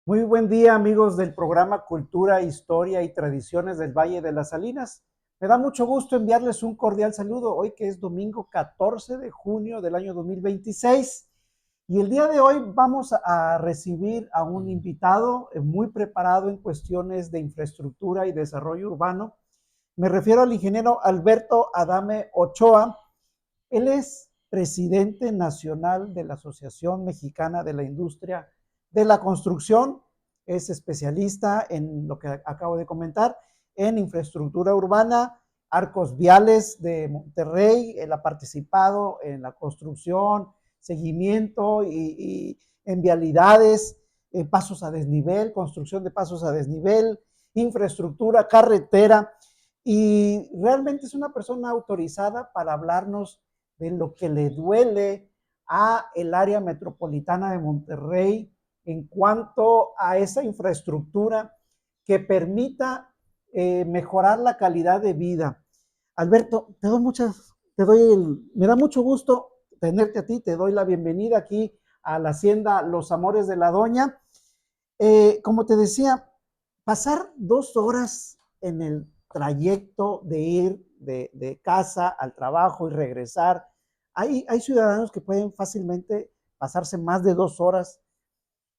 Muy buen día, amigos del programa Cultura, Historia y Tradiciones del Valle de las Salinas. Me da mucho gusto enviarles un cordial saludo hoy que es domingo 14 de junio del año 2026. Y el día de hoy vamos a recibir a un invitado muy preparado en cuestiones de infraestructura y desarrollo urbano. Me refiero al ingeniero Alberto Adame Ochoa. Él es presidente nacional de la Asociación Mexicana de la Industria de la Construcción, es especialista en lo que acabo de comentar, en infraestructura urbana, arcos viales de Monterrey. Él ha participado en la construcción, seguimiento y en vialidades, en pasos a desnivel, construcción de pasos a desnivel, infraestructura, carretera, y realmente es una persona autorizada para hablarnos de lo que le duele a el área metropolitana de Monterrey en cuanto a esa infraestructura que permita mejorar la calidad de vida. Alberto, me da mucho gusto tenerte a ti, te doy la bienvenida aquí a la hacienda Los Amores de la Doña. Como te decía, pasar 2 horas en el trayecto de ir de casa al trabajo y regresar, hay ciudadanos que pueden fácilmente pasarse más de 2 horas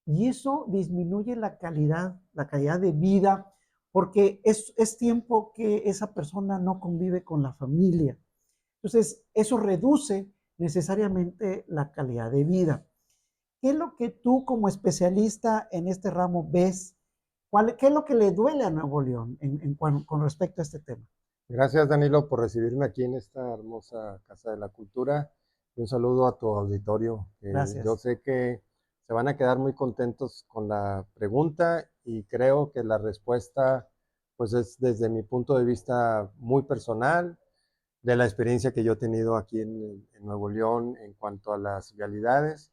y eso disminuye la calidad de vida, porque es tiempo que esa persona no convive con la familia. Entonces, eso reduce necesariamente la calidad de vida. ¿Qué es lo que tú como especialista en este ramo ves? ¿Qué es lo que le duele a Nuevo León con respecto a este tema? Gracias, Danilo, por recibirme aquí en esta hermosa Casa de la Cultura. Y un saludo a tu auditorio. Yo Gracias. sé que se van a quedar muy contentos con la pregunta y creo que la respuesta, pues, es desde mi punto de vista muy personal, de la experiencia que yo he tenido aquí en Nuevo León en cuanto a las vialidades,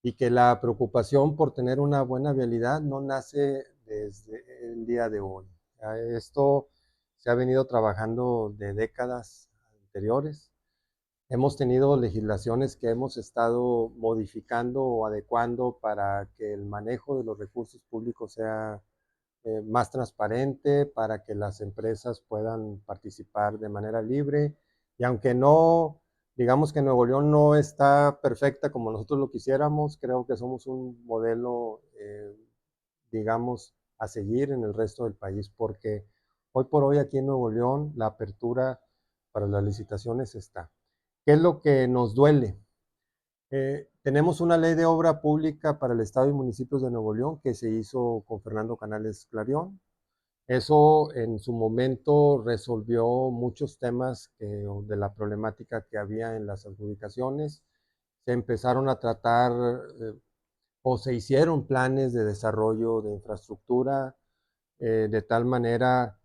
y que la preocupación por tener una buena vialidad no nace desde el día de hoy. Esto se ha venido trabajando de décadas anteriores. Hemos tenido legislaciones que hemos estado modificando o adecuando para que el manejo de los recursos públicos sea más transparente, para que las empresas puedan participar de manera libre. Y aunque no, digamos que Nuevo León no está perfecta como nosotros lo quisiéramos, creo que somos un modelo, digamos, a seguir en el resto del país, porque hoy por hoy aquí en Nuevo León la apertura para las licitaciones está. ¿Qué es lo que nos duele? Tenemos una ley de obra pública para el Estado y municipios de Nuevo León que se hizo con Fernando Canales Clarión. Eso en su momento resolvió muchos temas de la problemática que había en las adjudicaciones. Se empezaron a tratar o se hicieron planes de desarrollo de infraestructura de tal manera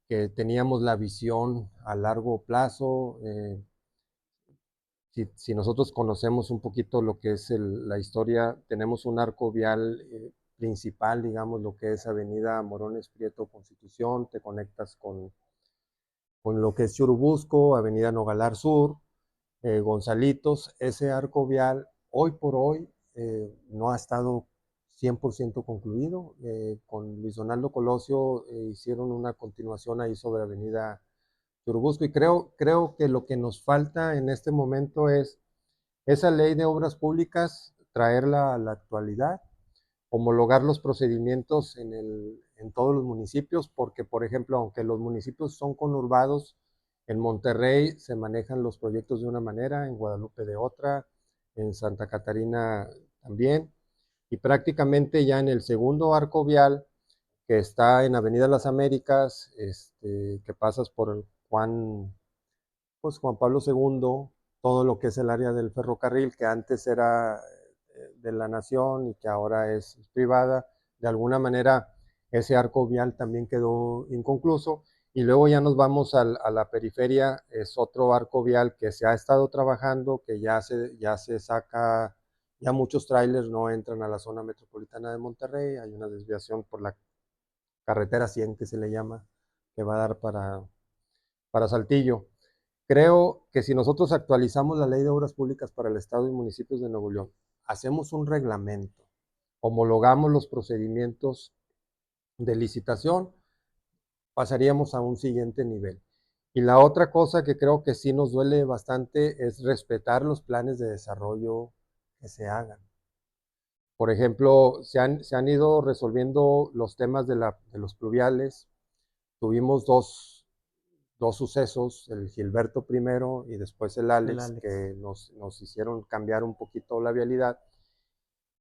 que teníamos la visión a largo plazo. Si nosotros conocemos un poquito lo que es la historia, tenemos un arco vial principal, digamos, lo que es Avenida Morones Prieto Constitución, te conectas con lo que es Churubusco, Avenida Nogalar Sur, Gonzalitos. Ese arco vial hoy por hoy no ha estado 100% concluido. Con Luis Donaldo Colosio hicieron una continuación ahí sobre Avenida Churubusco, y creo que lo que nos falta en este momento es esa ley de obras públicas, traerla a la actualidad, homologar los procedimientos en todos los municipios, porque, por ejemplo, aunque los municipios son conurbados, en Monterrey se manejan los proyectos de una manera, en Guadalupe de otra, en Santa Catarina también, y prácticamente ya en el segundo arco vial, que está en Avenida Las Américas, que pasas por el Juan Pablo II, todo lo que es el área del ferrocarril, que antes era de la nación y que ahora es privada, de alguna manera ese arco vial también quedó inconcluso. Y luego ya nos vamos a la periferia, es otro arco vial que se ha estado trabajando, que ya se saca, ya muchos trailers no entran a la zona metropolitana de Monterrey, hay una desviación por la carretera 100 que se le llama, que va a dar para Saltillo. Creo que si nosotros actualizamos la ley de obras públicas para el Estado y municipios de Nuevo León, hacemos un reglamento, homologamos los procedimientos de licitación, pasaríamos a un siguiente nivel. Y la otra cosa que creo que sí nos duele bastante es respetar los planes de desarrollo que se hagan. Por ejemplo, se han ido resolviendo los temas de los pluviales. Tuvimos dos sucesos, el Gilberto primero y después el Alex, que nos hicieron cambiar un poquito la vialidad.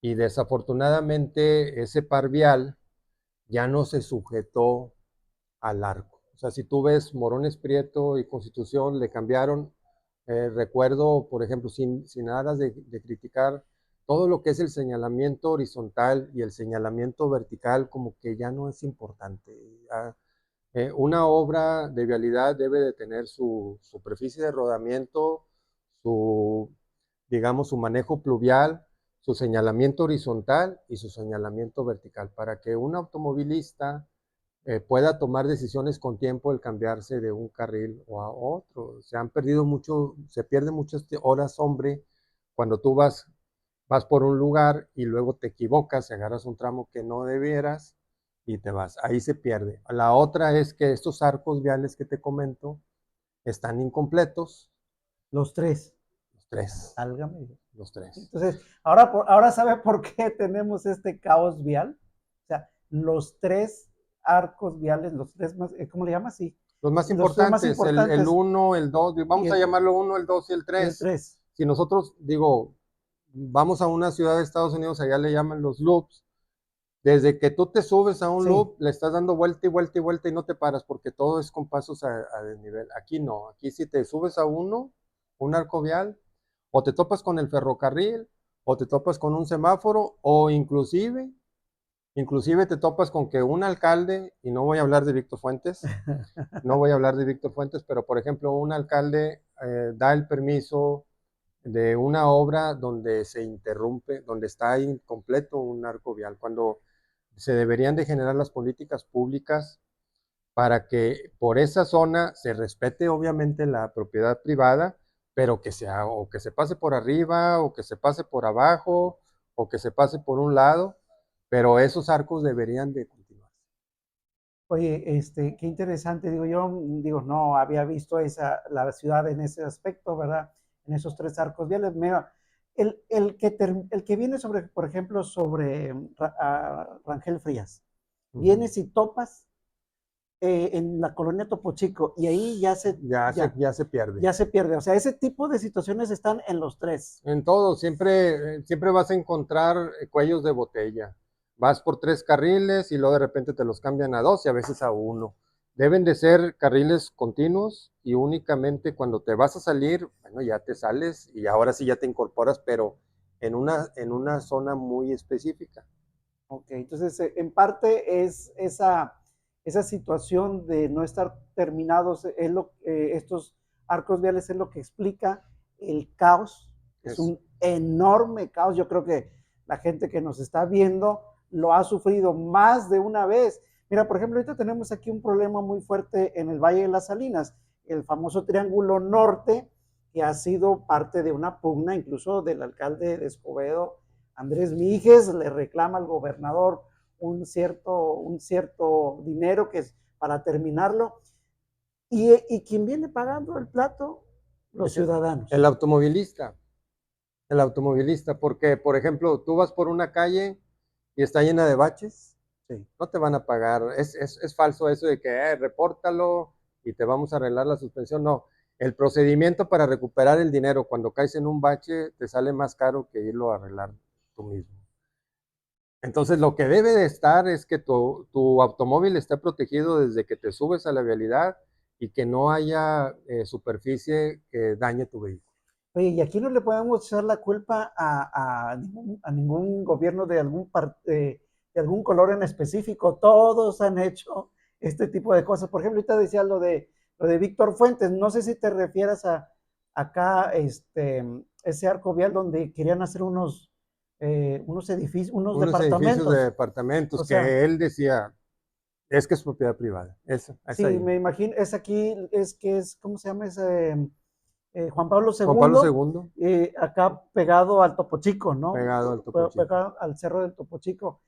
Y desafortunadamente ese par vial ya no se sujetó al arco. O sea, si tú ves Morones Prieto y Constitución, le cambiaron. Recuerdo, por ejemplo, sin aras de criticar, todo lo que es el señalamiento horizontal y el señalamiento vertical, como que ya no es importante. Una obra de vialidad debe de tener su superficie de rodamiento, digamos, su manejo pluvial, su señalamiento horizontal y su señalamiento vertical, para que un automovilista pueda tomar decisiones con tiempo el cambiarse de un carril o a otro. Se pierden muchas horas hombre cuando tú vas por un lugar y luego te equivocas, agarras un tramo que no debieras y te vas. Ahí se pierde. La otra es que estos arcos viales que te comento están incompletos. Los tres. Los tres. Álgame. Los tres. Entonces, ahora sabe por qué tenemos este caos vial. O sea, los tres arcos viales, los tres más, ¿cómo le llamas? Sí. Los más importantes, el 1, el 2, vamos a llamarlo 1, el 2 y el 3. El 3. Si nosotros, vamos a una ciudad de Estados Unidos, allá le llaman los loops. Desde que tú te subes a un loop, le estás dando vuelta y vuelta y vuelta y no te paras, porque todo es con pasos a desnivel. Aquí no, aquí si te subes a un arco vial, o te topas con el ferrocarril, o te topas con un semáforo, o inclusive te topas con que un alcalde, y no voy a hablar de Víctor Fuentes, pero por ejemplo, un alcalde da el permiso de una obra donde se interrumpe, donde está incompleto un arco vial, cuando se deberían de generar las políticas públicas para que por esa zona se respete obviamente la propiedad privada, pero que sea o que se pase por arriba o que se pase por abajo o que se pase por un lado, pero esos arcos deberían de continuar. Oye, qué interesante, no había visto la ciudad en ese aspecto, ¿verdad? En esos tres arcos viales. Mira, el que viene sobre, por ejemplo, sobre Rangel Frías, vienes y topas en la colonia Topo Chico y ahí ya se pierde. Ya se pierde. O sea, ese tipo de situaciones están en los tres. En todo, siempre vas a encontrar cuellos de botella. Vas por 3 carriles y luego de repente te los cambian a 2 y a veces a 1. Deben de ser carriles continuos y únicamente cuando te vas a salir, bueno, ya te sales y ahora sí ya te incorporas, pero en una zona muy específica. Ok, entonces en parte es esa situación de no estar terminados, estos arcos viales es lo que explica el caos. Es un enorme caos. Yo creo que la gente que nos está viendo lo ha sufrido más de una vez. Mira, por ejemplo, ahorita tenemos aquí un problema muy fuerte en el Valle de las Salinas, el famoso Triángulo Norte, que ha sido parte de una pugna incluso del alcalde de Escobedo, Andrés Míguez, le reclama al gobernador un cierto dinero que es para terminarlo. ¿Y quién viene pagando el plato? Los ciudadanos. El automovilista, porque, por ejemplo, tú vas por una calle y está llena de baches, sí, no te van a pagar. Es falso eso de que repórtalo y te vamos a arreglar la suspensión. No, el procedimiento para recuperar el dinero cuando caes en un bache te sale más caro que irlo a arreglar tú mismo. Entonces, lo que debe de estar es que tu automóvil esté protegido desde que te subes a la vialidad y que no haya superficie que dañe tu vehículo. Oye, y aquí no le podemos echar la culpa a ningún gobierno de algún color en específico. Todos han hecho este tipo de cosas. Por ejemplo, ahorita decía lo de Víctor Fuentes. No sé si te refieras a acá, ese arco vial donde querían hacer unos edificios, unos departamentos. Edificios de departamentos, o sea, que él decía, es que es propiedad privada. Sí, ahí me imagino, ¿cómo se llama ese? Juan Pablo Juan Pablo II, II, acá pegado al Topo Chico, ¿no? pegado al Topo Chico. Pegado al Cerro del Topo Chico.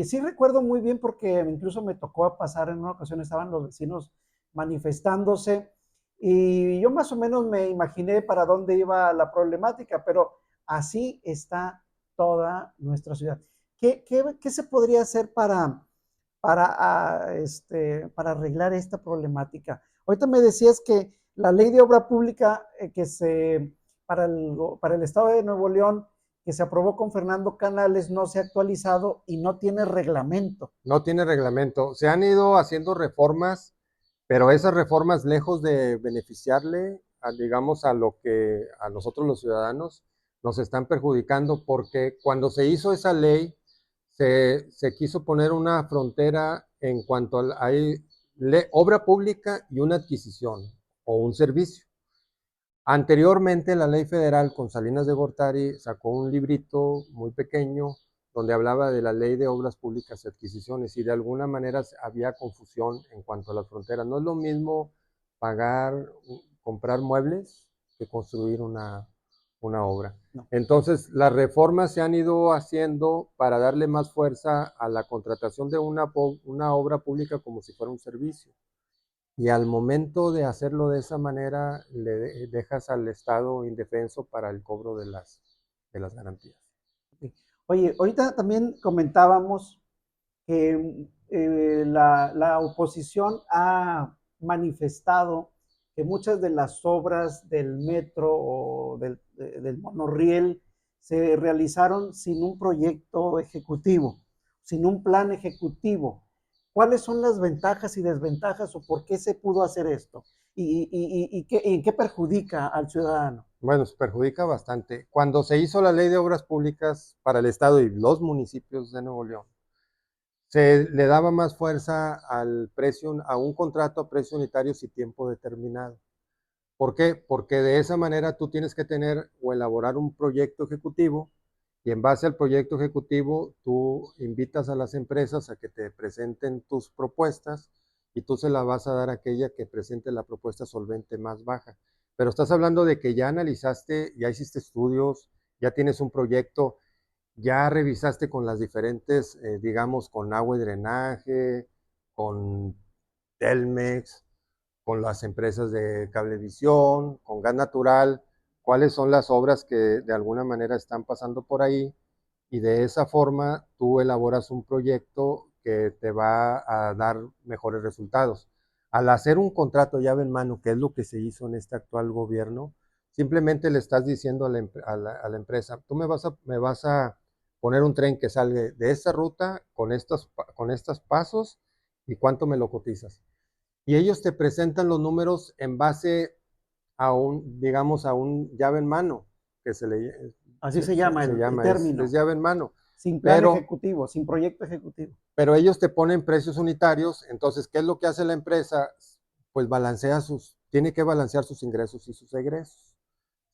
Sí recuerdo muy bien porque incluso me tocó pasar en una ocasión, estaban los vecinos manifestándose y yo más o menos me imaginé para dónde iba la problemática, pero así está toda nuestra ciudad. ¿Qué se podría hacer para arreglar esta problemática? Ahorita me decías que la ley de obra pública para el Estado de Nuevo León, que se aprobó con Fernando Canales, no se ha actualizado y no tiene reglamento. No tiene reglamento. Se han ido haciendo reformas, pero esas reformas, lejos de beneficiarle, digamos, a lo que a nosotros los ciudadanos, nos están perjudicando porque cuando se hizo esa ley, se quiso poner una frontera en cuanto a hay obra pública y una adquisición o un servicio. Anteriormente, la ley federal con Salinas de Gortari sacó un librito muy pequeño donde hablaba de la ley de obras públicas y adquisiciones y de alguna manera había confusión en cuanto a las fronteras. No es lo mismo pagar, comprar muebles que construir una obra. No. Entonces, las reformas se han ido haciendo para darle más fuerza a la contratación de una obra pública como si fuera un servicio. Y al momento de hacerlo de esa manera, le dejas al Estado indefenso para el cobro de las garantías. Oye, ahorita también comentábamos que la oposición ha manifestado que muchas de las obras del metro o del monorriel se realizaron sin un proyecto ejecutivo, sin un plan ejecutivo. ¿Cuáles son las ventajas y desventajas o por qué se pudo hacer esto? ¿Y en qué perjudica al ciudadano? Bueno, se perjudica bastante. Cuando se hizo la ley de obras públicas para el Estado y los municipios de Nuevo León, se le daba más fuerza al precio, a un contrato a precio unitario y tiempo determinado. ¿Por qué? Porque de esa manera tú tienes que tener o elaborar un proyecto ejecutivo y en base al proyecto ejecutivo tú invitas a las empresas a que te presenten tus propuestas y tú se la vas a dar a aquella que presente la propuesta solvente más baja. Pero estás hablando de que ya analizaste, ya hiciste estudios, ya tienes un proyecto, ya revisaste con las diferentes, digamos, con agua y drenaje, con Telmex, con las empresas de cablevisión, con gas natural, cuáles son las obras que de alguna manera están pasando por ahí y de esa forma tú elaboras un proyecto que te va a dar mejores resultados. Al hacer un contrato llave en mano, que es lo que se hizo en este actual gobierno, simplemente le estás diciendo a la empresa, tú me vas a poner un tren que salga de esta ruta con estos pasos y cuánto me lo cotizas. Y ellos te presentan los números en base a digamos, a un llave en mano, que Así se llama se el llama, es término, llave en mano. sin plan Pero, ejecutivo, sin proyecto ejecutivo. pero ellos te ponen precios unitarios, entonces, ¿qué es lo que hace la empresa? Pues tiene que balancear sus ingresos y sus egresos.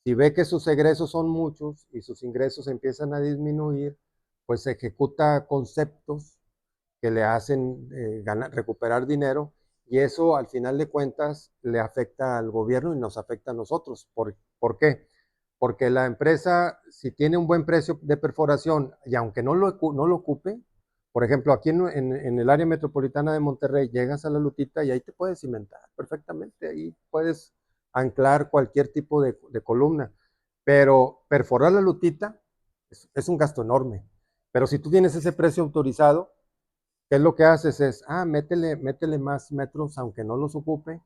Si ve que sus egresos son muchos y sus ingresos empiezan a disminuir, pues ejecuta conceptos que le hacen recuperar dinero y eso al final de cuentas le afecta al gobierno y nos afecta a nosotros. ¿Por qué? Porque la empresa, si tiene un buen precio de perforación y aunque no lo ocupe, por ejemplo, aquí en el área metropolitana de Monterrey, llegas a la Lutita y ahí te puedes cimentar perfectamente, ahí puedes anclar cualquier tipo de columna, pero perforar la Lutita es un gasto enorme. Pero si tú tienes ese precio autorizado, ¿qué es lo que haces? Métele más metros aunque no los ocupe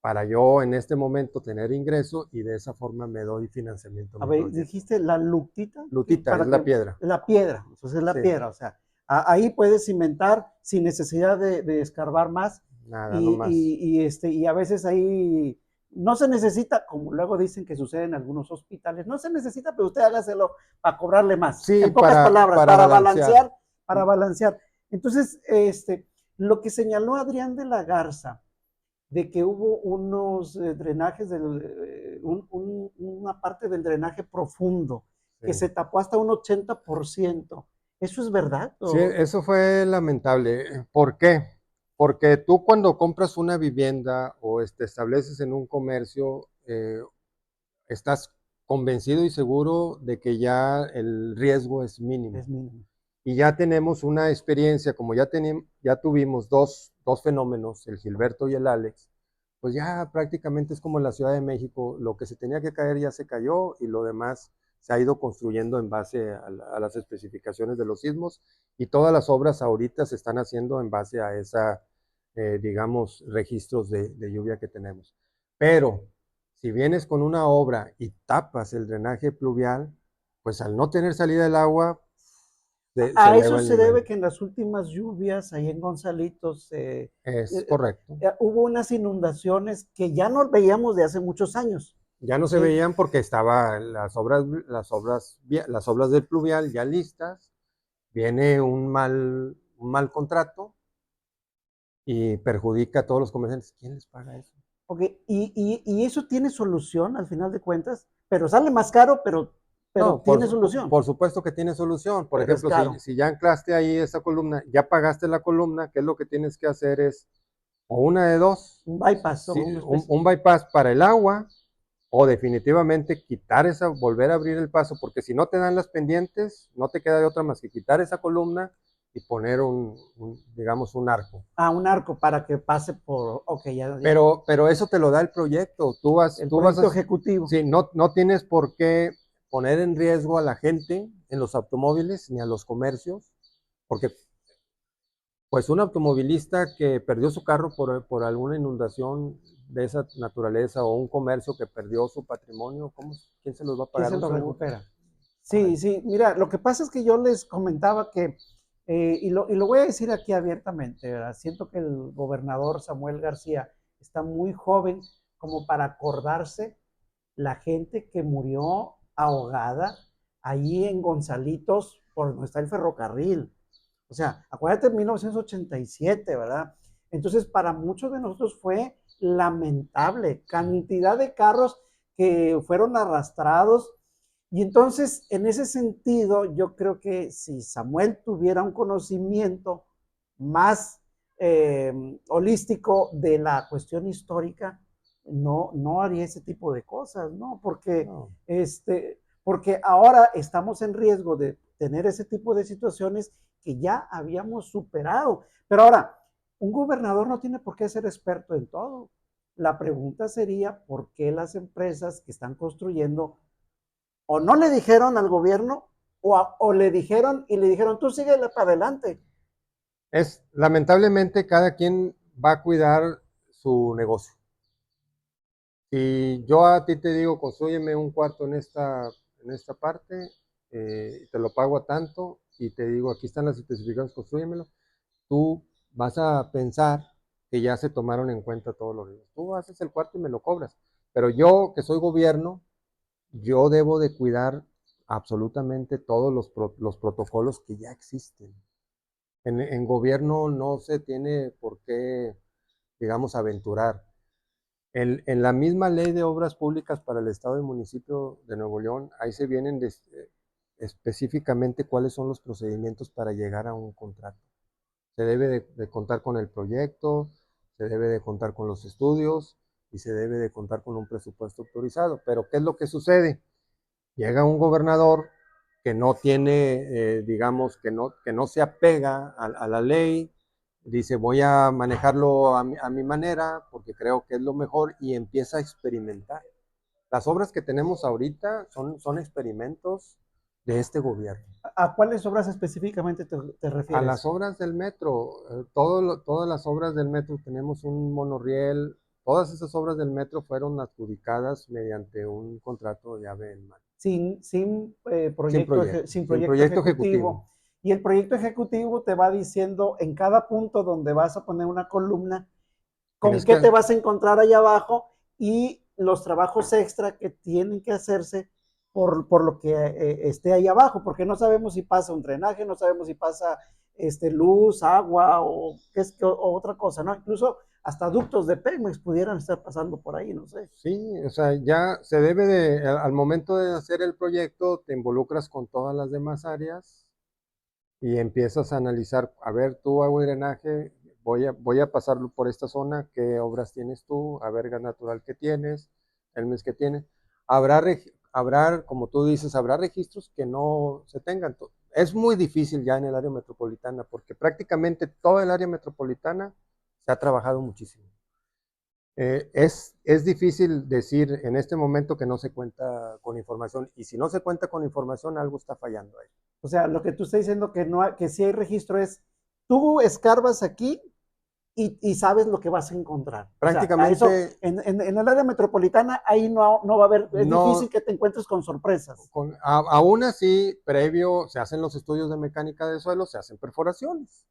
para yo en este momento tener ingreso y de esa forma me doy financiamiento a A mi ver, proyecto. dijiste la luctita, Lutita es para la que piedra. la piedra, entonces es la Sí, piedra, o sea, ahí puedes cimentar sin necesidad de escarbar más nada, no más. y a veces ahí no se necesita, como luego dicen que sucede en algunos hospitales, no se necesita, pero usted hágaselo para cobrarle más. Sí, En pocas palabras, para balancear. para balancear. Entonces, lo que señaló Adrián de la Garza, de que hubo unos drenajes, una parte del drenaje profundo que Sí. se tapó hasta un 80%. ¿Eso es verdad? Sí, eso fue lamentable. ¿Por qué? Porque tú cuando compras una vivienda o te estableces en un comercio, estás convencido y seguro de que ya el riesgo es mínimo. Es mínimo. Y ya tenemos una experiencia, como ya tuvimos dos fenómenos, el Gilberto y el Alex, pues ya prácticamente es como en la Ciudad de México, lo que se tenía que caer ya se cayó y lo demás se ha ido construyendo en base a las especificaciones de los sismos y todas las obras ahorita se están haciendo en base a esa, digamos, registros de lluvia que tenemos. Pero si vienes con una obra y tapas el drenaje pluvial, pues al no tener salida del agua, se A eso eleva el se debe nivel. que en las últimas lluvias, ahí en Gonzalitos, Es correcto. hubo unas inundaciones que ya no veíamos de hace muchos años. Ya no se ¿Sí? veían porque estaban las obras del pluvial ya listas, viene un mal contrato y perjudica a todos los comerciantes. ¿Quién les paga eso? Ok, y eso tiene solución al final de cuentas, pero sale más caro, pero No, tiene solución, por supuesto que tiene solución. Por pero es ejemplo, caro. si ya anclaste ahí esa columna, ya pagaste la columna, ¿qué es lo que tienes que hacer? Es o una de dos, Un bypass o sí, una especie. un bypass para el agua o definitivamente quitar esa, volver a abrir el paso, porque si no te dan las pendientes, no te queda de otra más que quitar esa columna y poner digamos, un arco. Ah, un arco para que pase por. Ok, ya. Pero eso te lo da el proyecto. El Tú vas proyecto a, ejecutivo. sí, no tienes por qué poner en riesgo a la gente en los automóviles ni a los comercios, porque pues un automovilista que perdió su carro por alguna inundación de esa naturaleza o un comercio que perdió su patrimonio, ¿quién se los va a ¿Quién pagar? se ¿Un lo seguro? recupera? Ay, Sí, sí, mira, lo que pasa es que yo les comentaba que, y lo voy a decir aquí abiertamente, ¿verdad? Siento que el gobernador Samuel García está muy joven como para acordarse la gente que murió ahogada allí en Gonzalitos por donde está el ferrocarril. O sea, acuérdate de 1987, ¿verdad? Entonces, para muchos de nosotros fue lamentable cantidad de carros que fueron arrastrados. Y entonces, en ese sentido, yo creo que si Samuel tuviera un conocimiento más holístico de la cuestión histórica, no haría ese tipo de cosas, ¿no? no. Porque ahora estamos en riesgo de tener ese tipo de situaciones que ya habíamos superado. Pero ahora, un gobernador no tiene por qué ser experto en todo. La pregunta sería, ¿por qué las empresas que están construyendo o no le dijeron al gobierno o le dijeron y le dijeron, tú síguele para adelante? Lamentablemente cada quien va a cuidar su negocio. Si yo a ti te digo, construyeme un cuarto en esta parte, te lo pago a tanto y te digo, aquí están las especificaciones, construyemelo, tú vas a pensar que ya se tomaron en cuenta todos los riesgos. Tú haces el cuarto y me lo cobras. Pero yo, que soy gobierno, yo debo de cuidar absolutamente todos los protocolos que ya existen. En gobierno no se tiene por qué, digamos, aventurar. En la misma ley de obras públicas para el Estado y municipio de Nuevo León, ahí se vienen específicamente cuáles son los procedimientos para llegar a un contrato. Se debe de contar con el proyecto, se debe de contar con los estudios y se debe de contar con un presupuesto autorizado. Pero ¿qué es lo que sucede? Llega un gobernador que no tiene, digamos, que no se apega a la ley, dice voy a manejarlo a mi manera porque creo que es lo mejor y empieza a experimentar. Las obras que tenemos ahorita son experimentos de este gobierno. ¿A cuáles obras específicamente te A las refieres? obras del metro, todas las obras del metro, tenemos un monorriel, todas esas obras del metro fueron adjudicadas mediante un contrato de llave en mano, Sin sin proyecto proyecto ejecutivo. ejecutivo. Y el proyecto ejecutivo te va diciendo en cada punto donde vas a poner una columna, con Tienes qué te que, vas a encontrar allá abajo y los trabajos extra que tienen que hacerse por lo que esté ahí abajo, porque no sabemos si pasa un drenaje, no sabemos si pasa luz, agua o otra cosa, ¿no? Incluso hasta ductos de Pemex pudieran estar pasando por ahí, no sé. sí, o sea, ya se debe al momento de hacer el proyecto, te involucras con todas las demás áreas y empiezas a analizar, a ver, tú agua y drenaje, voy a pasarlo por esta zona, ¿qué obras tienes tú? A ver, gas natural que tienes, el mes que tienes. habrá, como tú dices, habrá registros que no se tengan. Es muy difícil ya en el área metropolitana, porque prácticamente toda el área metropolitana se ha trabajado muchísimo. Es difícil decir en este momento que no se cuenta con información, y si no se cuenta con información, algo está fallando ahí. O sea, lo que tú estás diciendo que, no, que sí hay registro es, tú escarbas aquí y sabes lo que vas a encontrar. O sea, a eso, Prácticamente en el área metropolitana, ahí no va a haber, es no, difícil que te encuentres con sorpresas. aún así, previo, se hacen los estudios de mecánica de suelo, se hacen perforaciones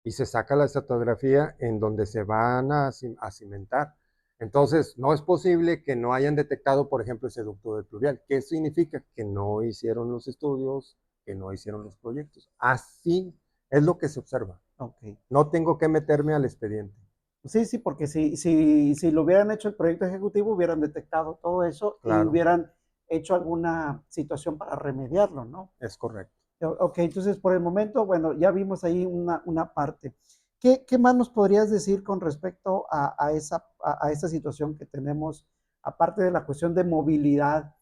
y se saca la estratigráfica en donde se van a cimentar. Entonces, no es posible que no hayan detectado, por ejemplo, ese ducto de pluvial. ¿Qué significa? Que no hicieron los estudios, que no hicieron los proyectos. Así es lo que se observa. Ok. No tengo que meterme al expediente. Sí, sí, porque si lo hubieran hecho el proyecto ejecutivo, hubieran detectado todo eso y Claro, hubieran hecho alguna situación para remediarlo, ¿no? es correcto. Ok, entonces por el momento, bueno, ya vimos ahí una parte. ¿Qué más nos podrías decir con respecto a esa situación que tenemos, aparte de la cuestión de movilidad?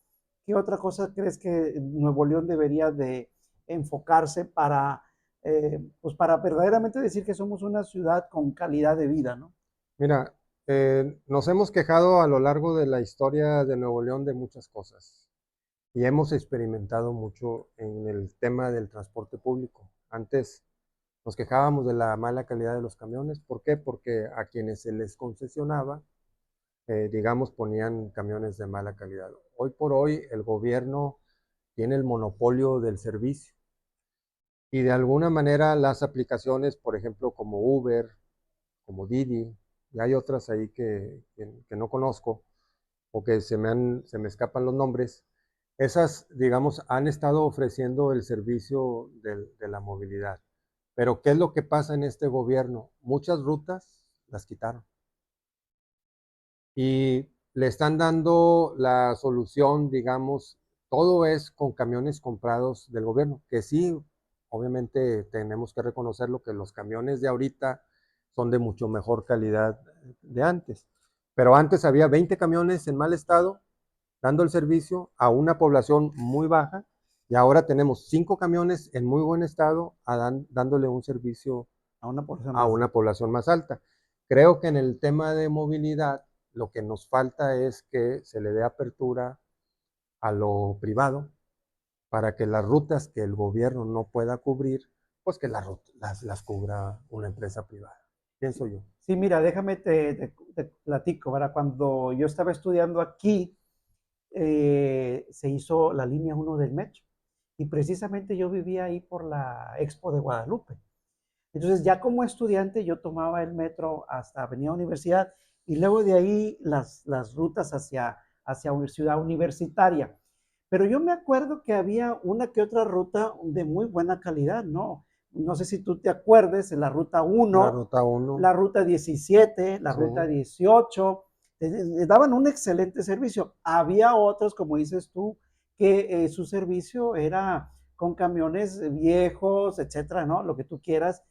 ¿Qué otra cosa crees que Nuevo León debería de enfocarse pues para verdaderamente decir que somos una ciudad con calidad de vida, ¿no? Mira, nos hemos quejado a lo largo de la historia de Nuevo León de muchas cosas y hemos experimentado mucho en el tema del transporte público. Antes nos quejábamos de la mala calidad de los camiones. ¿Por qué? Porque a quienes se les concesionaba, digamos, ponían camiones de mala calidad. Hoy por hoy el gobierno tiene el monopolio del servicio y de alguna manera las aplicaciones, por ejemplo, como Uber, como Didi, y hay otras ahí que no conozco o que se me escapan los nombres, esas, digamos, han estado ofreciendo el servicio de la movilidad. Pero ¿qué es lo que pasa en este gobierno? Muchas rutas las quitaron y le están dando la solución, digamos, todo es con camiones comprados del gobierno, que sí, obviamente tenemos que reconocerlo, que los camiones de ahorita son de mucho mejor calidad de antes. Pero antes había 20 camiones en mal estado dando el servicio a una población muy baja y ahora tenemos 5 camiones en muy buen estado dándole un servicio A una porción a más. una población más alta. Creo que en el tema de movilidad lo que nos falta es que se le dé apertura a lo privado para que las rutas que el gobierno no pueda cubrir, pues que las cubra una empresa privada, pienso yo. Sí, mira, déjame te platico, ¿verdad? Cuando yo estaba estudiando aquí, se hizo la línea uno del metro y precisamente yo vivía ahí por la Expo de Guadalupe. Entonces ya como estudiante yo tomaba el metro hasta Avenida Universidad y luego de ahí las rutas hacia Ciudad Universitaria. Pero yo me acuerdo que había una que otra ruta de muy buena calidad, ¿no? No sé si tú te acuerdes, la ruta La 1, ruta 1, la ruta 17, la sí. ruta 18, daban un excelente servicio. Había otros, como dices tú, que su servicio era con camiones viejos, etcétera, ¿no? Lo que tú quieras,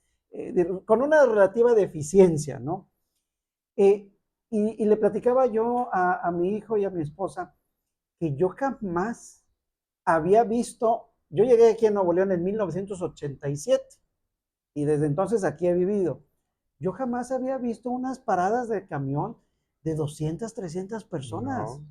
con una relativa deficiencia, ¿no? Eh, y le platicaba yo a mi hijo y a mi esposa que yo jamás había visto, yo llegué aquí a Nuevo León en 1987 y desde entonces aquí he vivido. Yo jamás había visto unas paradas de camión de 200, 300 personas. No,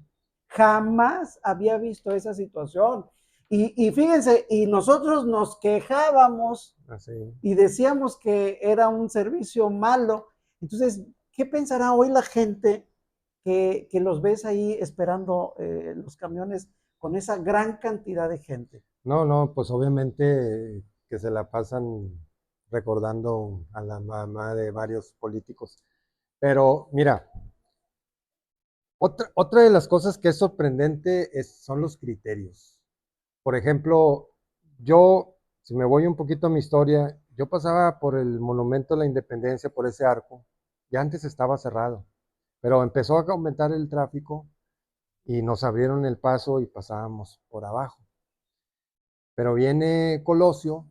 Jamás había visto esa situación. Y fíjense, y nosotros nos quejábamos así. y decíamos que era un servicio malo. Entonces, ¿qué pensará hoy la gente que los ves ahí esperando los camiones con esa gran cantidad de gente? No, no, pues obviamente que se la pasan recordando a la mamá de varios políticos. Pero mira, otra de las cosas que es sorprendente son los criterios. Por ejemplo, yo, si me voy un poquito a mi historia, yo pasaba por el Monumento a la Independencia, por ese arco, y antes estaba cerrado, pero empezó a aumentar el tráfico y nos abrieron el paso y pasábamos por abajo. Pero viene Colosio,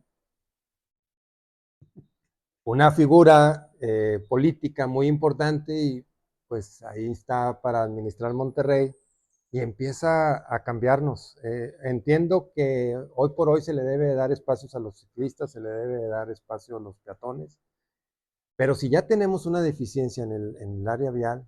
una figura política muy importante y pues ahí está para administrar Monterrey y empieza a cambiarnos. Entiendo que hoy por hoy se le debe dar espacios a los ciclistas, se le debe dar espacio a los peatones, pero si ya tenemos una deficiencia en el área vial,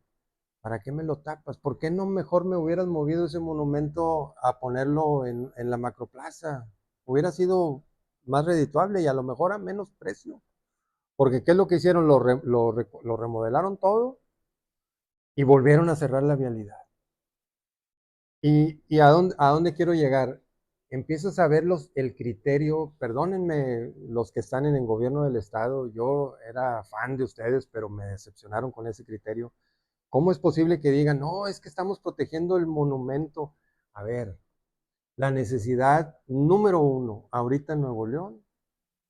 ¿para qué me lo tapas? ¿Por qué no mejor me hubieras movido ese monumento a ponerlo en la macroplaza? Hubiera sido más redituable y a lo mejor a menos precio. Porque ¿qué es lo que hicieron? Lo remodelaron todo y volvieron a cerrar la vialidad. ¿Y a dónde quiero llegar? Empiezas a ver el criterio, perdónenme los que están en el gobierno del estado, yo era fan de ustedes, pero me decepcionaron con ese criterio. ¿Cómo es posible que digan, no, es que estamos protegiendo el monumento? A ver, la necesidad número uno ahorita en Nuevo León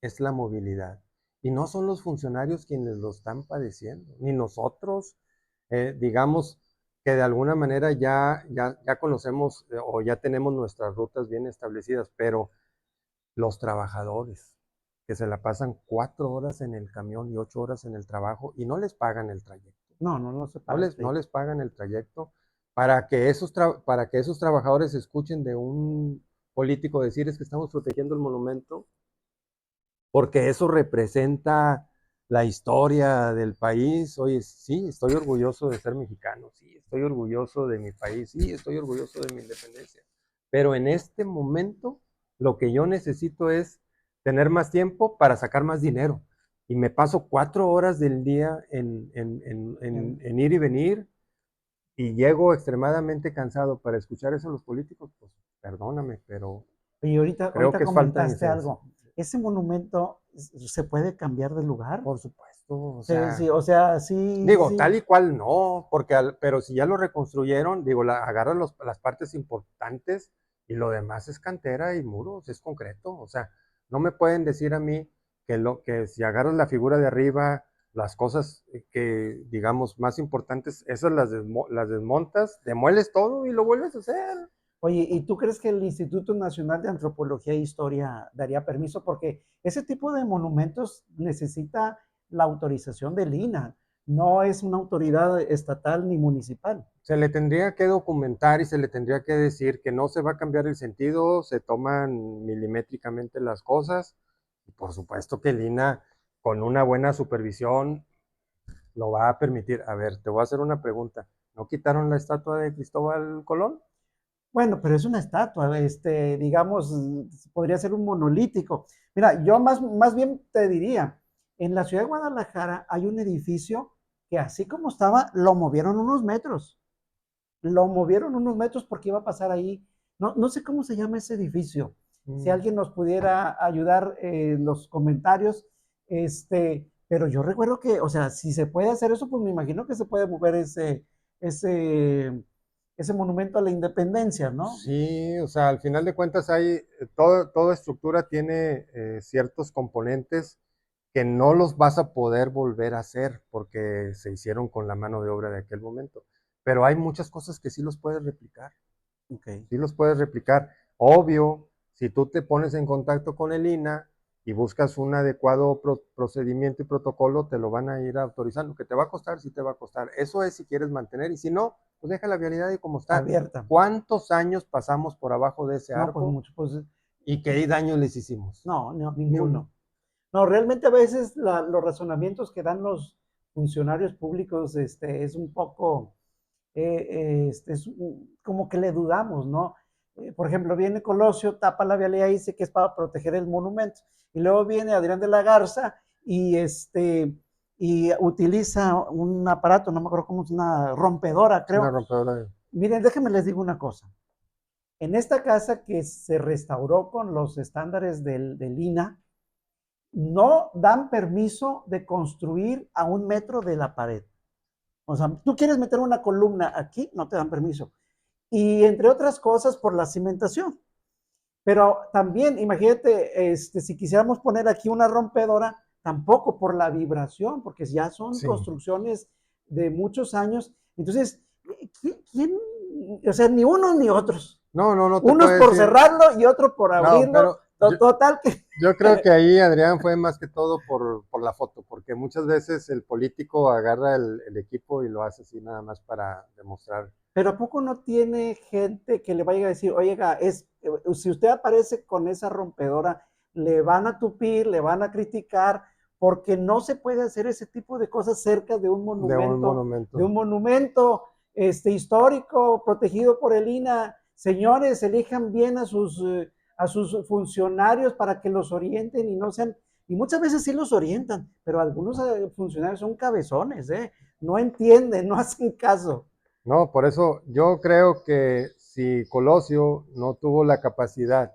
es la movilidad. Y no son los funcionarios quienes lo están padeciendo, ni nosotros, digamos que de alguna manera ya conocemos o ya tenemos nuestras rutas bien establecidas, pero los trabajadores que se la pasan 4 horas en el camión y 8 horas en el trabajo y no les pagan el trayecto. No se No paga. les, Sí. no les pagan el trayecto para que esos trabajadores escuchen de un político decir es que estamos protegiendo el monumento, porque eso representa la historia del país. Oye, sí, estoy orgulloso de ser mexicano, sí, estoy orgulloso de mi país, sí, estoy orgulloso de mi independencia. Pero en este momento lo que yo necesito es tener más tiempo para sacar más dinero. Y me paso 4 horas del día en ir y venir y llego extremadamente cansado para escuchar eso a los políticos, pues perdóname, pero Y ahorita, creo ahorita que es falta de comentaste esencia. algo. ¿Ese monumento se puede cambiar de lugar? Por supuesto, o Sí, sí, sea, o sea, sí, digo, sí. tal y cual no, porque pero si ya lo reconstruyeron, digo, agarran las partes importantes y lo demás es cantera y muros, es concreto. O sea, no me pueden decir a mí que si agarras la figura de arriba, las cosas que, digamos, más importantes, esas las desmontas, demueles todo y lo vuelves a hacer. Oye, ¿y tú crees que el Instituto Nacional de Antropología e Historia daría permiso? Porque ese tipo de monumentos necesita la autorización del INAH, no es una autoridad estatal ni municipal. Se le tendría que documentar y se le tendría que decir que no se va a cambiar el sentido, se toman milimétricamente las cosas y por supuesto que el INAH con una buena supervisión lo va a permitir. A ver, te voy a hacer una pregunta. ¿No quitaron la estatua de Cristóbal Colón? Bueno, pero es una estatua, digamos, podría ser un monolítico. Mira, yo más bien te diría, en la ciudad de Guadalajara hay un edificio que así como estaba, lo movieron unos metros porque iba a pasar ahí. No sé cómo se llama ese edificio. Si alguien nos pudiera ayudar en los comentarios, pero yo recuerdo que, o sea, si se puede hacer eso, pues me imagino que se puede mover ese, ese monumento a la independencia, ¿no? Sí, o sea, al final de cuentas toda estructura tiene ciertos componentes que no los vas a poder volver a hacer porque se hicieron con la mano de obra de aquel momento. Pero hay muchas cosas que sí los puedes replicar. Ok. Sí los puedes replicar. Obvio, si tú te pones en contacto con el INAH y buscas un adecuado procedimiento y protocolo, te lo van a ir autorizando. Que te va a costar, sí te va a costar. Eso es si quieres mantener. Y si no, pues deja la vialidad y como está. Abierta. ¿Cuántos años pasamos por abajo de ese No, pues arco mucho, pues y qué daño les hicimos? no, no, Ni uno. ninguno. No, realmente a veces los razonamientos que dan los funcionarios públicos es un poco, como que le dudamos, ¿no? Por ejemplo, viene Colosio, tapa la vialidad y dice que es para proteger el monumento. Y luego viene Adrián de la Garza y utiliza un aparato, no me acuerdo cómo es, una rompedora, Es una creo. rompedora de... Miren, déjenme les digo una cosa. En esta casa que se restauró con los estándares del INAH, no dan permiso de construir a 1 metro de la pared. O sea, tú quieres meter una columna aquí, no te dan permiso. Y entre otras cosas, por la cimentación. Pero también, imagínate, si quisiéramos poner aquí una rompedora, tampoco por la vibración, porque ya son Sí. construcciones de muchos años. Entonces, ¿quién? O sea, ni unos ni otros. No te Unos puedo por decir. cerrarlo y otro por No, abrirlo. pero Total que yo creo que ahí Adrián fue más que todo por la foto, porque muchas veces el político agarra el equipo y lo hace así nada más para demostrar Pero ¿a poco no tiene gente que le vaya a decir, oiga, si usted aparece con esa rompedora, le van a tupir, le van a criticar, porque no se puede hacer ese tipo de cosas cerca de un de monumento. un monumento histórico protegido por el INAH? Señores, elijan bien a sus funcionarios para que los orienten y no sean, y muchas veces sí los orientan, pero algunos funcionarios son cabezones, no entienden, no hacen caso. No, por eso yo creo que si Colosio no tuvo la capacidad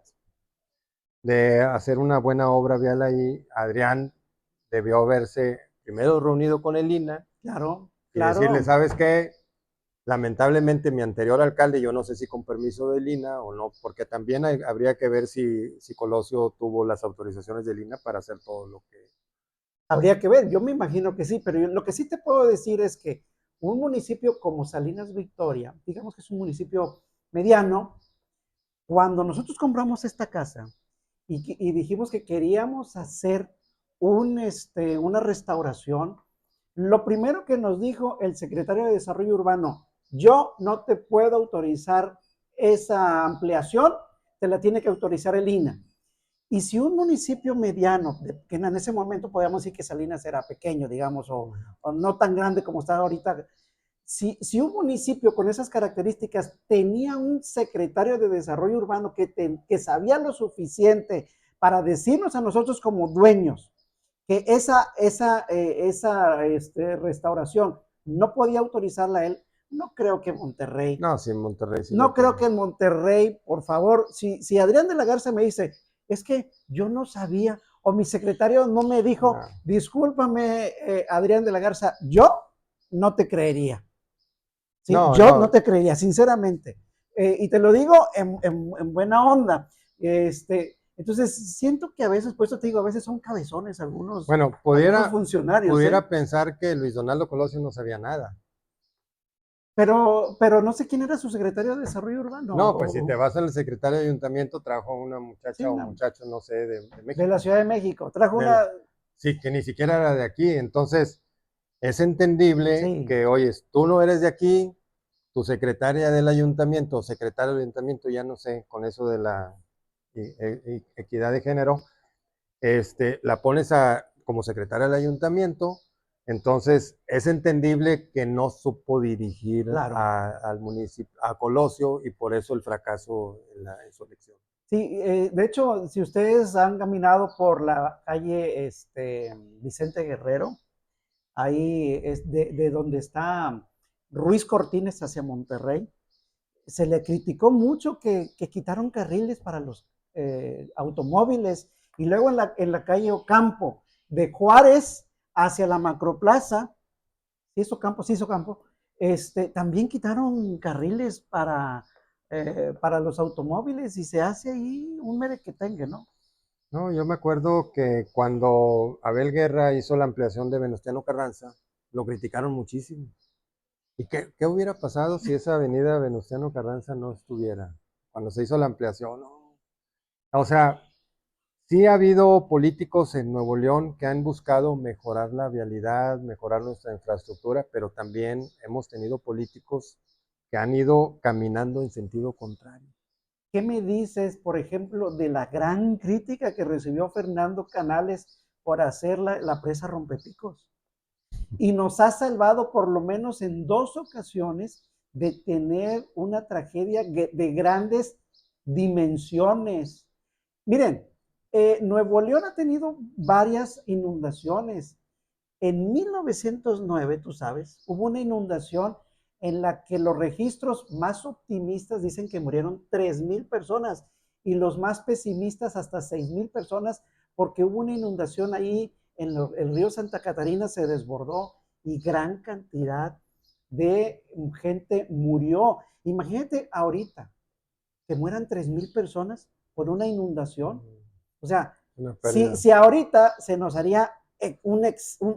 de hacer una buena obra vial ahí, Adrián debió haberse primero reunido con el INAH Claro, y decirle, claro. ¿sabes qué? Lamentablemente mi anterior alcalde, yo no sé si con permiso del INAH o no, porque también habría que ver si Colosio tuvo las autorizaciones del INAH para hacer todo lo que... Habría que ver, yo me imagino que sí, pero lo que sí te puedo decir es que un municipio como Salinas Victoria, digamos que es un municipio mediano, cuando nosotros compramos esta casa y dijimos que queríamos hacer una restauración, lo primero que nos dijo el secretario de Desarrollo Urbano, yo no te puedo autorizar esa ampliación, te la tiene que autorizar el INAH. Y si un municipio mediano, que en ese momento podíamos decir que Salinas era pequeño, digamos, o no tan grande como está ahorita, si un municipio con esas características tenía un secretario de desarrollo urbano que sabía lo suficiente para decirnos a nosotros como dueños que esa restauración no podía autorizarla él, no creo que Monterrey, No, sí, en Monterrey sí lo no creo tiene. que en Monterrey, por favor, si Adrián de la Garza me dice, es que yo no sabía, o mi secretario no me dijo, No, discúlpame, Adrián de la Garza, yo no te creería. ¿Sí? no, Yo no no. te creería, sinceramente. Y te lo digo en buena onda. Entonces, siento que a veces, por eso te digo, a veces son cabezones Bueno, algunos funcionarios, pudiera pensar que Luis Donaldo Colosio no sabía nada. pero no sé quién era su secretario de Desarrollo Urbano. No, pues si te vas al secretario de ayuntamiento, trajo a una Sí, muchacha o no, muchacho, no sé, de de la México. Ciudad de México. Trajo De la- una, sí, que ni siquiera era de aquí. Entonces, es entendible sí, que, oye, tú no eres de aquí, tu secretaria del ayuntamiento, o secretario del ayuntamiento, ya no sé, con eso de la equidad de género, la pones como secretaria del ayuntamiento, entonces es entendible que no supo dirigir claro. al municipio, a Colosio, y por eso el fracaso en su elección. Sí, de hecho, si ustedes han caminado por la calle Vicente Guerrero, ahí es de donde está Ruiz Cortines hacia Monterrey, se le criticó mucho que quitaron carriles para los automóviles y luego en la calle Ocampo, de Juárez hacia la Macroplaza, sí hizo Campo, también quitaron carriles para los automóviles y se hace ahí un merequetengue, ¿no? No, yo me acuerdo que cuando Abel Guerra hizo la ampliación de Venustiano Carranza, lo criticaron muchísimo. ¿Y qué hubiera pasado si esa avenida Venustiano Carranza no estuviera? Cuando se hizo la ampliación, no. O sea, sí ha habido políticos en Nuevo León que han buscado mejorar la vialidad, mejorar nuestra infraestructura, pero también hemos tenido políticos que han ido caminando en sentido contrario. ¿Qué me dices, por ejemplo, de la gran crítica que recibió Fernando Canales por hacer la presa Rompepicos? Y nos ha salvado por lo menos en 2 ocasiones de tener una tragedia de grandes dimensiones. Miren, Nuevo León ha tenido varias inundaciones. En 1909, tú sabes, hubo una inundación en la que los registros más optimistas dicen que murieron 3,000 personas y los más pesimistas hasta 6,000 personas porque hubo una inundación ahí en el río Santa Catarina se desbordó y gran cantidad de gente murió. Imagínate ahorita que mueran 3,000 personas por una inundación. O sea, Una si, pérdida. si ahorita se nos haría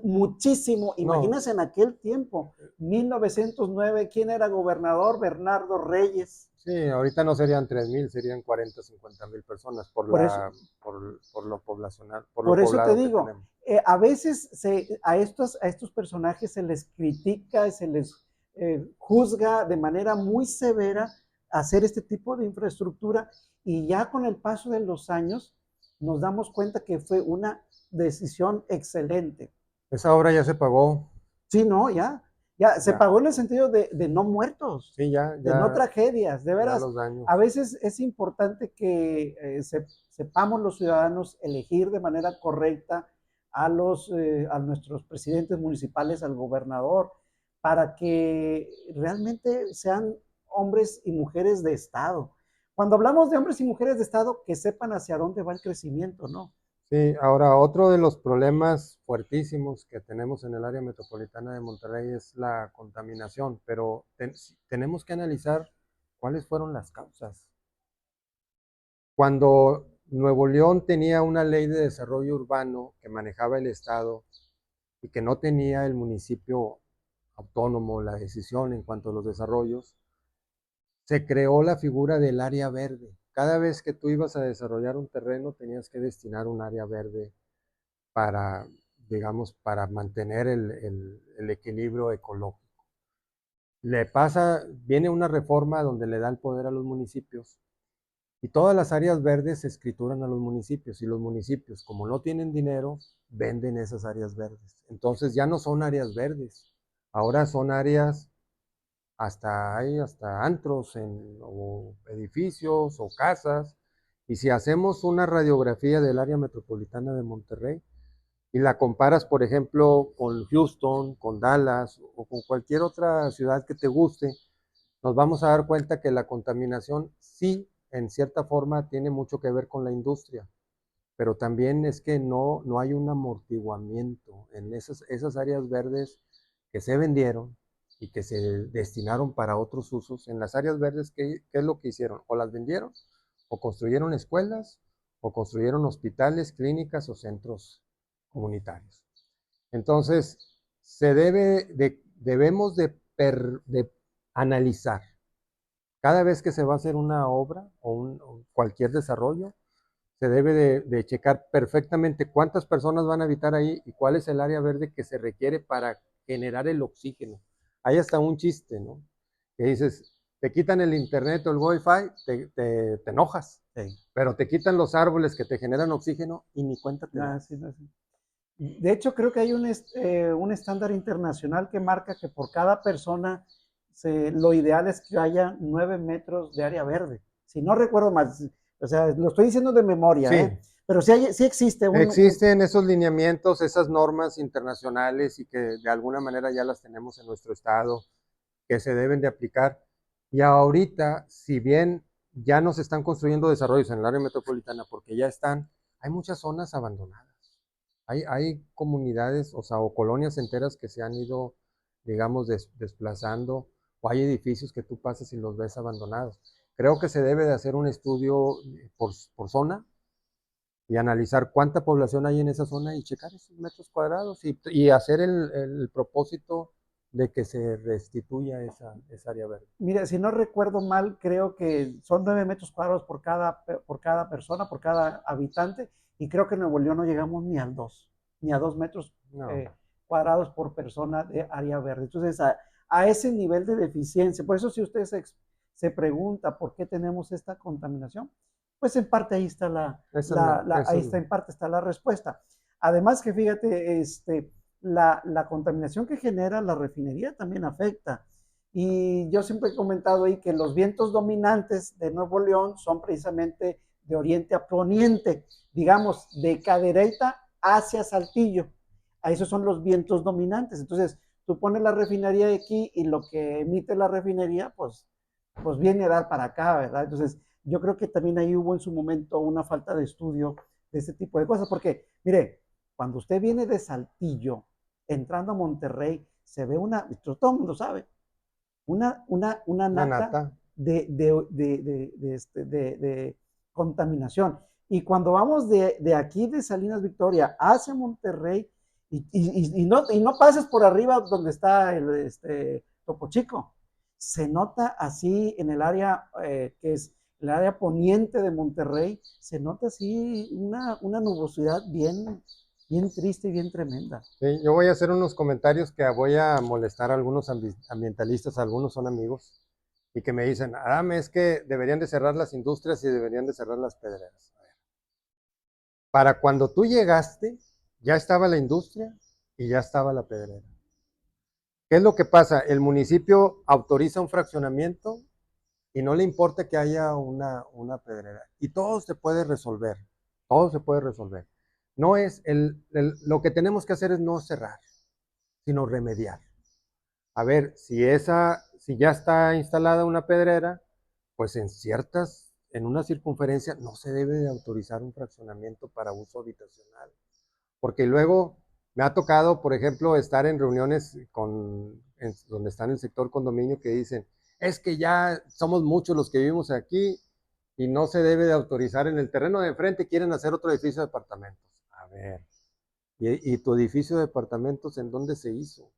muchísimo, No, imagínense en aquel tiempo, 1909, ¿quién era gobernador? Bernardo Reyes. sí, ahorita no serían 3,000, serían 40, 50,000 personas Por eso, por lo poblacional, por lo por eso te poblado que digo, tenemos. a veces a estos personajes se les critica, juzga de manera muy severa hacer este tipo de infraestructura, y ya con el paso de los años nos damos cuenta que fue una decisión excelente. Esa obra ya se pagó. Sí, no, ya se Ya. pagó en el sentido de no muertos, Sí, de no tragedias, de ya veras. los daños. A veces es importante que sepamos los ciudadanos elegir de manera correcta a nuestros presidentes municipales, al gobernador, para que realmente sean hombres y mujeres de Estado. Cuando hablamos de hombres y mujeres de Estado, que sepan hacia dónde va el crecimiento, ¿no? Sí, ahora otro de los problemas fuertísimos que tenemos en el área metropolitana de Monterrey es la contaminación, pero tenemos que analizar cuáles fueron las causas. Cuando Nuevo León tenía una ley de desarrollo urbano que manejaba el Estado y que no tenía el municipio autónomo la decisión en cuanto a los desarrollos, se creó la figura del área verde. Cada vez que tú ibas a desarrollar un terreno tenías que destinar un área verde para, digamos, para mantener el equilibrio ecológico. Viene una reforma donde le da el poder a los municipios y todas las áreas verdes se escrituran a los municipios, y los municipios, como no tienen dinero, venden esas áreas verdes. Entonces ya no son áreas verdes, ahora son áreas, hasta antros o edificios o casas. Y si hacemos una radiografía del área metropolitana de Monterrey y la comparas, por ejemplo, con Houston, con Dallas o con cualquier otra ciudad que te guste, nos vamos a dar cuenta que la contaminación sí, en cierta forma, tiene mucho que ver con la industria, pero también es que no hay un amortiguamiento en esas áreas verdes que se vendieron y que se destinaron para otros usos. En las áreas verdes, ¿qué es lo que hicieron? O las vendieron, o construyeron escuelas, o construyeron hospitales, clínicas o centros comunitarios. Entonces, debemos de analizar cada vez que se va a hacer una obra o cualquier desarrollo, se debe de checar perfectamente cuántas personas van a habitar ahí y cuál es el área verde que se requiere para generar el oxígeno. Hay hasta un chiste, ¿no? Que dices, te quitan el internet o el wifi, te enojas, Sí. pero te quitan los árboles que te generan oxígeno y ni cuenta te das. Sí, sí. De hecho, creo que hay un estándar internacional que marca que por cada persona lo ideal es que haya 9 metros de área verde. Si no recuerdo mal, o sea, lo estoy diciendo de memoria, Sí, ¿eh? Pero sí existe existen esos lineamientos, esas normas internacionales y que de alguna manera ya las tenemos en nuestro estado, que se deben de aplicar. Y ahorita, si bien ya no se están construyendo desarrollos en el área metropolitana porque ya están, hay muchas zonas abandonadas. Hay comunidades, o sea, o colonias enteras que se han ido, digamos, desplazando, o hay edificios que tú pasas y los ves abandonados. Creo que se debe de hacer un estudio por zona y analizar cuánta población hay en esa zona y checar esos metros cuadrados y hacer el propósito de que se restituya esa área verde. Mira, si no recuerdo mal, creo que son 9 metros cuadrados por cada persona, por cada habitante, y creo que en Nuevo León no llegamos ni a 2 metros No. cuadrados por persona de área verde. Entonces, a ese nivel de deficiencia, por eso si usted se pregunta por qué tenemos esta contaminación, pues en parte ahí está en parte está la respuesta. Además que fíjate, la contaminación que genera la refinería también afecta. Y yo siempre he comentado ahí que los vientos dominantes de Nuevo León son precisamente de oriente a poniente, digamos, de Cadereyta hacia Saltillo. A esos son los vientos dominantes. Entonces, tú pones la refinería de aquí y lo que emite la refinería, pues viene a dar para acá, ¿verdad? Entonces, yo creo que también ahí hubo en su momento una falta de estudio de ese tipo de cosas, porque, mire, cuando usted viene de Saltillo, entrando a Monterrey, se ve todo el mundo sabe, una Una nata nata. de contaminación. Y cuando vamos de aquí de Salinas Victoria hacia Monterrey, no pases por arriba donde está Topo Chico, se nota así en el área que es el área poniente de Monterrey, se nota así una nubosidad bien, bien triste y bien tremenda. Sí, yo voy a hacer unos comentarios que voy a molestar a algunos ambientalistas, algunos son amigos, y que me dicen, Adam, es que deberían de cerrar las industrias y deberían de cerrar las pedreras. A ver, para cuando tú llegaste, ya estaba la industria y ya estaba la pedrera. ¿Qué es lo que pasa? El municipio autoriza un fraccionamiento y no le importa que haya una pedrera. Y todo se puede resolver, todo se puede resolver. No es lo que tenemos que hacer es no cerrar, sino remediar. A ver, si ya está instalada una pedrera, pues en una circunferencia no se debe de autorizar un fraccionamiento para uso habitacional. Porque luego me ha tocado, por ejemplo, estar en reuniones donde está en el sector condominio que dicen, es que ya somos muchos los que vivimos aquí y no se debe de autorizar en el terreno de enfrente, quieren hacer otro edificio de departamentos. A ver, ¿y tu edificio de departamentos en dónde se hizo?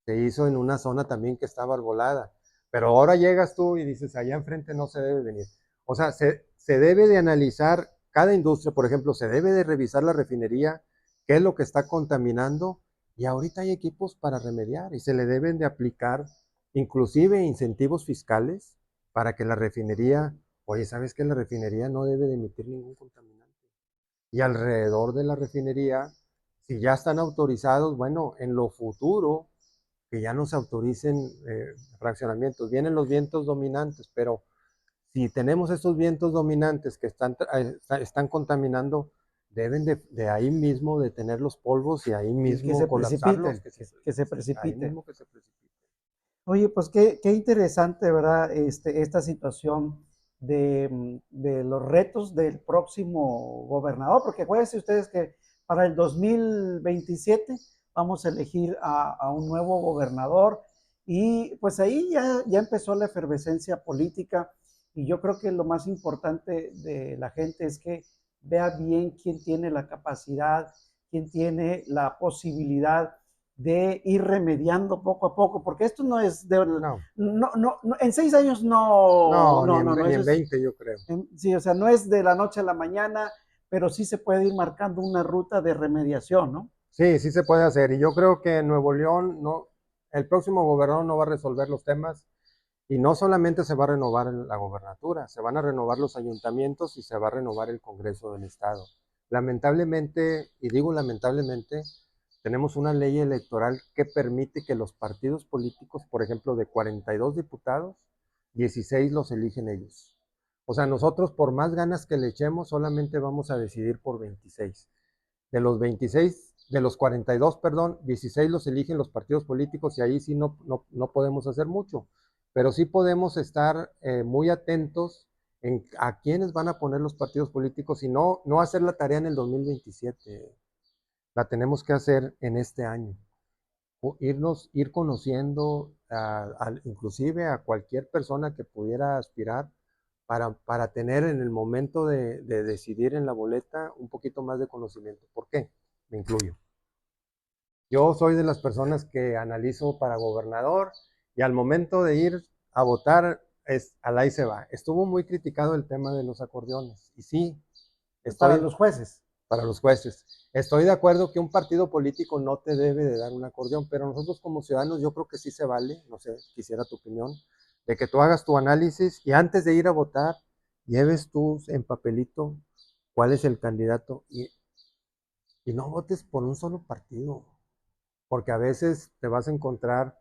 Se hizo en una zona también que estaba arbolada. Pero ahora llegas tú y dices, allá enfrente no se debe venir. O sea, se debe de analizar cada industria, por ejemplo, se debe de revisar la refinería, qué es lo que está contaminando, y ahorita hay equipos para remediar y se le deben de aplicar inclusive incentivos fiscales para que la refinería, oye, ¿sabes que la refinería no debe de emitir ningún contaminante? Y alrededor de la refinería, si ya están autorizados, bueno, en lo futuro que ya no se autoricen fraccionamientos. Vienen los vientos dominantes, pero si tenemos estos vientos dominantes que están contaminando, deben de ahí mismo detener los polvos y ahí Que mismo se colapsarlos, precipiten, que se ahí precipiten. mismo que se precipiten. Oye, pues qué interesante, ¿verdad? Esta situación de los retos del próximo gobernador, porque acuérdense ustedes que para el 2027 vamos a elegir a un nuevo gobernador y pues ahí ya empezó la efervescencia política y yo creo que lo más importante de la gente es que vea bien quién tiene la capacidad, quién tiene la posibilidad de ir remediando poco a poco, porque esto no es de, No, en 6 años no, no, no, no, no, ni eso en es, 20 yo creo. sí, o sea, no es de la noche a la mañana, pero sí se puede ir marcando una ruta de remediación, ¿no? Sí, sí se puede hacer. Y yo creo que en Nuevo León, no, el próximo gobernador no va a resolver los temas. Y no solamente se va a renovar la gobernatura, se van a renovar los ayuntamientos y se va a renovar el Congreso del Estado. Lamentablemente, y digo lamentablemente, tenemos una ley electoral que permite que los partidos políticos, por ejemplo, de 42 diputados, 16 los eligen ellos. O sea, nosotros por más ganas que le echemos, solamente vamos a decidir por 26. De los 26, de los 42, perdón, 16 los eligen los partidos políticos y ahí sí no podemos hacer mucho, pero sí podemos estar muy atentos a quiénes van a poner los partidos políticos y no hacer la tarea en el 2027, la tenemos que hacer en este año, ir conociendo inclusive a cualquier persona que pudiera aspirar para tener en el momento de decidir en la boleta un poquito más de conocimiento. ¿Por qué? Me incluyo. Yo soy de las personas que analizo para gobernador y al momento de ir a votar, al ahí se va. Estuvo muy criticado el tema de los acordeones. Y sí, Para estoy los jueces. para los jueces. Estoy de acuerdo que un partido político no te debe de dar un acordeón, pero nosotros como ciudadanos yo creo que sí se vale, no sé, quisiera tu opinión, de que tú hagas tu análisis y antes de ir a votar, lleves tú en papelito cuál es el candidato y no votes por un solo partido, porque a veces te vas a encontrar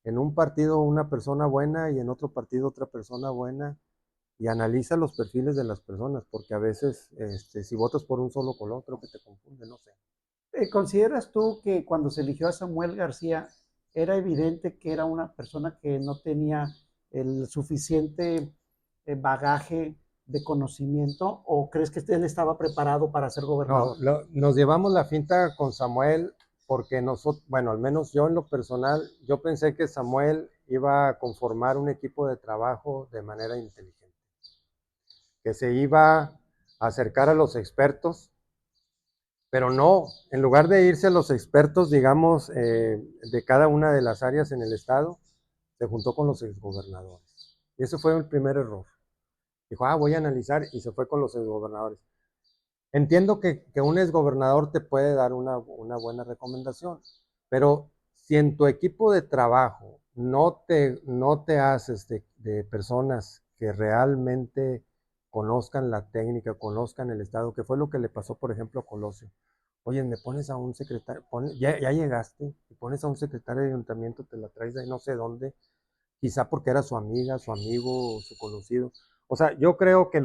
en un partido una persona buena y en otro partido otra persona buena y analiza los perfiles de las personas, porque a veces si votas por un solo color creo que te confunde, no sé. ¿Consideras tú que cuando se eligió a Samuel García era evidente que era una persona que no tenía el suficiente bagaje de conocimiento o crees que él estaba preparado para ser No, gobernador? nos llevamos la finta con Samuel porque nosotros, bueno, al menos yo en lo personal, yo pensé que Samuel iba a conformar un equipo de trabajo de manera inteligente, que se iba a acercar a los expertos, pero no, en lugar de irse a los expertos, digamos, de cada una de las áreas en el estado, se juntó con los exgobernadores. Y ese fue el primer error. Dijo, voy a analizar y se fue con los exgobernadores. entiendo que un exgobernador te puede dar una buena recomendación, pero si en tu equipo de trabajo no te haces de personas que realmente conozcan la técnica, conozcan el Estado, que fue lo que le pasó, por ejemplo, a Colosio. Oye, me pones a un secretario, ya llegaste, y pones a un secretario de ayuntamiento, te la traes de no sé dónde, quizá porque era su amiga, su amigo, su conocido. O sea, yo creo que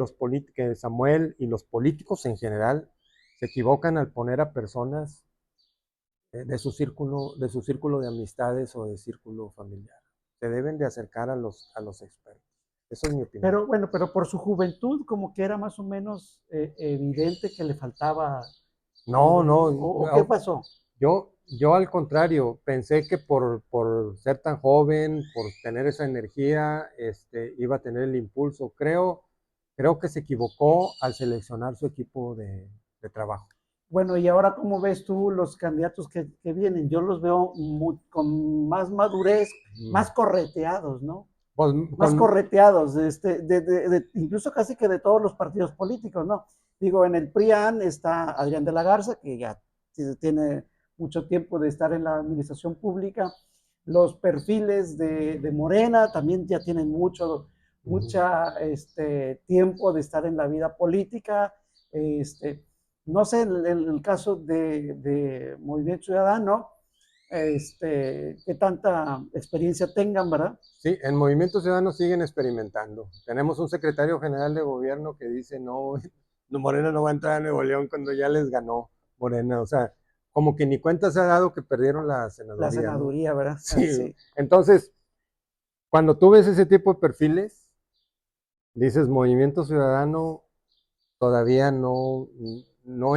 que Samuel y los políticos en general se equivocan al poner a personas de su círculo de amistades o de círculo familiar. Se deben de acercar a los expertos. Eso es mi opinión. Pero bueno, pero por su juventud como que era más o menos evidente que le faltaba No, no, o qué pasó. yo al contrario, pensé que por ser tan joven, por tener esa energía, iba a tener el impulso. Creo que se equivocó al seleccionar su equipo de trabajo. Bueno, y ahora cómo ves tú los candidatos que vienen? Yo los veo con más madurez, más correteados, ¿no? Pues, Más correteados, incluso casi que de todos los partidos políticos, ¿no? Digo, en el PRIAN está Adrián de la Garza, que ya tiene mucho tiempo de estar en la administración pública. Los perfiles de Morena también ya tienen mucha tiempo de estar en la vida política. No sé, en el caso de Movimiento Ciudadano, qué tanta experiencia tengan, ¿verdad? Sí, en Movimiento Ciudadano siguen experimentando. Tenemos un secretario general de gobierno que dice, no, Morena no va a entrar a Nuevo León cuando ya les ganó Morena. O sea, como que ni cuenta se ha dado que perdieron la La senaduría, ¿no? senaduría, ¿verdad? Sí. Sí. Entonces, cuando tú ves ese tipo de perfiles, dices, Movimiento Ciudadano todavía no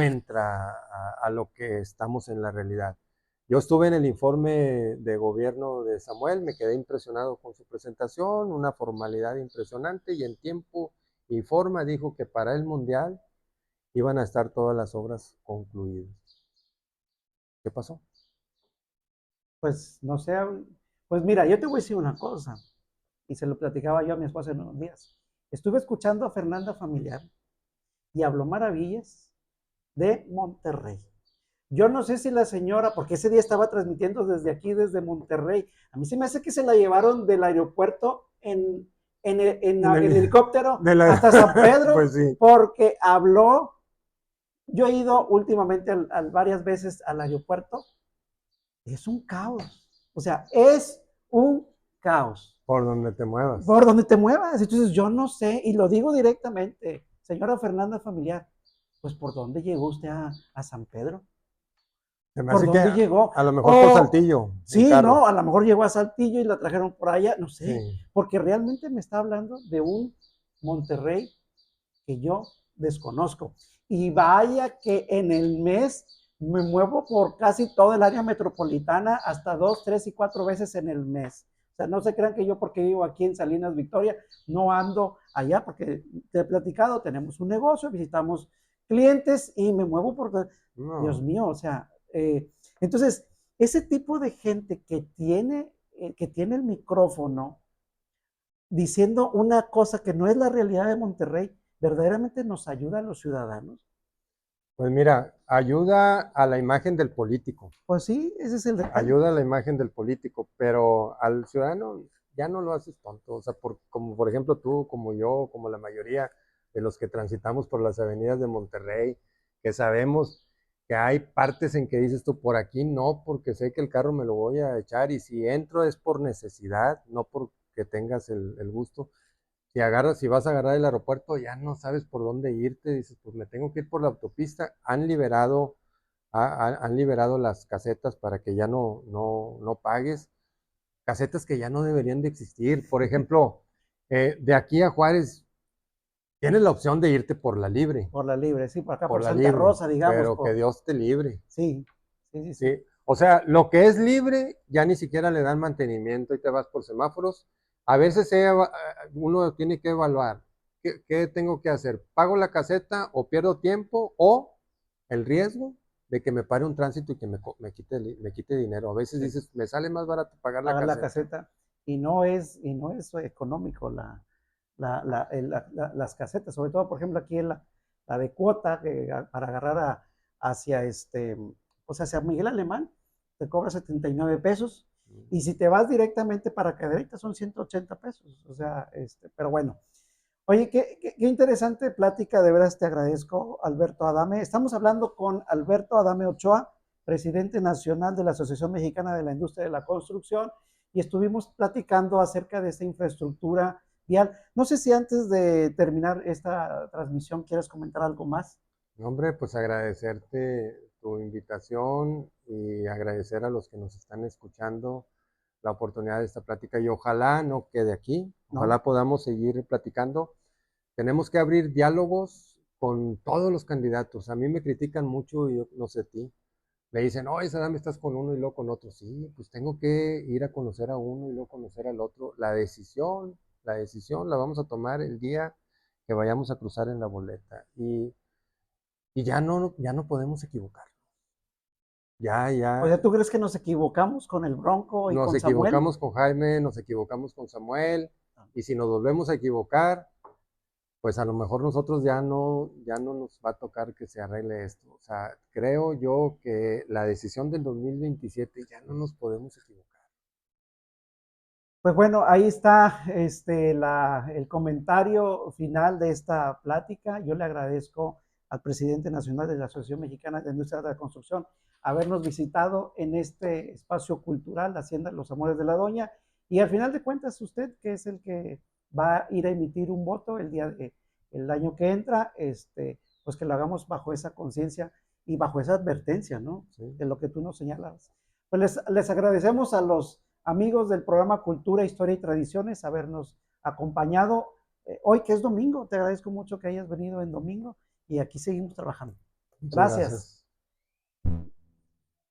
entra a lo que estamos en la realidad. Yo estuve en el informe de gobierno de Samuel, me quedé impresionado con su presentación, una formalidad impresionante y en tiempo y forma dijo que para el Mundial iban a estar todas las obras concluidas. ¿Qué pasó? Pues no sé, pues mira, yo te voy a decir una cosa, y se lo platicaba yo a mi esposa en unos días. Estuve escuchando a Fernanda Familiar y habló maravillas de Monterrey. Yo no sé si la señora, porque ese día estaba transmitiendo desde aquí, desde Monterrey, a mí se me hace que se la llevaron del aeropuerto en helicóptero hasta San Pedro, Pues sí. porque habló. Yo he ido últimamente varias veces al aeropuerto. Es un caos. O sea, es un caos. Por donde te muevas. Por donde te muevas. Entonces yo no sé, y lo digo directamente, señora Fernanda Familiar, pues ¿por dónde llegó usted a San Pedro? Se me ¿Por hace que dónde llegó? a lo mejor por Saltillo, en Sí, carro. no, a lo mejor llegó a Saltillo y la trajeron por allá, no sé, Sí. porque realmente me está hablando de un Monterrey que yo desconozco. Y vaya que en el mes me muevo por casi todo el área metropolitana, hasta 2, 3 y 4 veces en el mes. O sea, no se crean que yo porque vivo aquí en Salinas Victoria, no ando allá, porque te he platicado, tenemos un negocio, visitamos clientes y me muevo por... No. Dios mío, o sea, entonces, ese tipo de gente que tiene el micrófono diciendo una cosa que no es la realidad de Monterrey, ¿verdaderamente nos ayuda a los ciudadanos? Pues mira, ayuda a la imagen del político. Pues sí, ese es el detalle. Ayuda a la imagen del político, pero al ciudadano ya no lo haces tonto. O sea, como por ejemplo tú, como yo, como la mayoría de los que transitamos por las avenidas de Monterrey, que sabemos que hay partes en que dices tú, por aquí no, porque sé que el carro me lo voy a echar y si entro es por necesidad, no porque tengas el gusto. Si vas a agarrar el aeropuerto, ya no sabes por dónde irte, dices, pues me tengo que ir por la autopista. Han liberado las casetas para que ya no pagues, casetas que ya no deberían de existir. Por ejemplo, de aquí a Juárez, tienes la opción de irte por la libre, Por la libre, sí, por acá, por por la Santa libre, Rosa, digamos. pero que Dios te libre. Sí, sí, sí, sí. ¿Sí? O sea, lo que es libre ya ni siquiera le dan mantenimiento y te vas por semáforos. A veces uno tiene que evaluar qué tengo que hacer. ¿Pago la caseta o pierdo tiempo o el riesgo de que me pare un tránsito y que me quite dinero? A veces Sí. dices, me sale más barato pagar la Pagar la caseta. caseta y no es económico las casetas, sobre todo, por ejemplo, aquí en la la de cuota, para agarrar hacia, pues hacia Miguel Alemán, te cobra 79 pesos. Y si te vas directamente para Cadereyta son 180 pesos. O sea, pero bueno. Oye, qué interesante plática, de veras te agradezco, Alberto Adame. Estamos hablando con Alberto Adame Ochoa, presidente nacional de la Asociación Mexicana de la Industria de la Construcción, y estuvimos platicando acerca de esta infraestructura vial. No sé si antes de terminar esta transmisión quieres comentar algo más. Hombre, pues agradecerte tu invitación y agradecer a los que nos están escuchando la oportunidad de esta plática y ojalá no quede aquí, ojalá ¿No? podamos seguir platicando. Tenemos que abrir diálogos con todos los candidatos. A mí me critican mucho y yo no sé ti. Me dicen, oh, esa dame estás con uno y luego con otro. Sí, pues tengo que ir a conocer a uno y luego conocer al otro. La decisión la vamos a tomar el día que vayamos a cruzar en la boleta. Y ya no podemos equivocar. Ya, O ya. sea, ¿tú crees que nos equivocamos con el Bronco y Nos con Samuel? equivocamos con Jaime, nos equivocamos con Samuel. Y si nos volvemos a equivocar, pues a lo mejor nosotros ya no nos va a tocar que se arregle esto. O sea, creo yo que la decisión del 2027 ya no nos podemos equivocar. Pues bueno, ahí está el comentario final de esta plática. Yo le agradezco al presidente nacional de la Asociación Mexicana de Industria de la Construcción habernos visitado en este espacio cultural, la Hacienda Los Amores de la Doña. Y al final de cuentas, usted, que es el que va a ir a emitir un voto el año que entra, pues que lo hagamos bajo esa conciencia y bajo esa advertencia, ¿no? ¿Sí? De lo que tú nos señalabas. Pues les agradecemos a los amigos del programa Cultura, Historia y Tradiciones habernos acompañado hoy que es domingo. Te agradezco mucho que hayas venido en domingo y aquí seguimos trabajando. Muchas Gracias. gracias.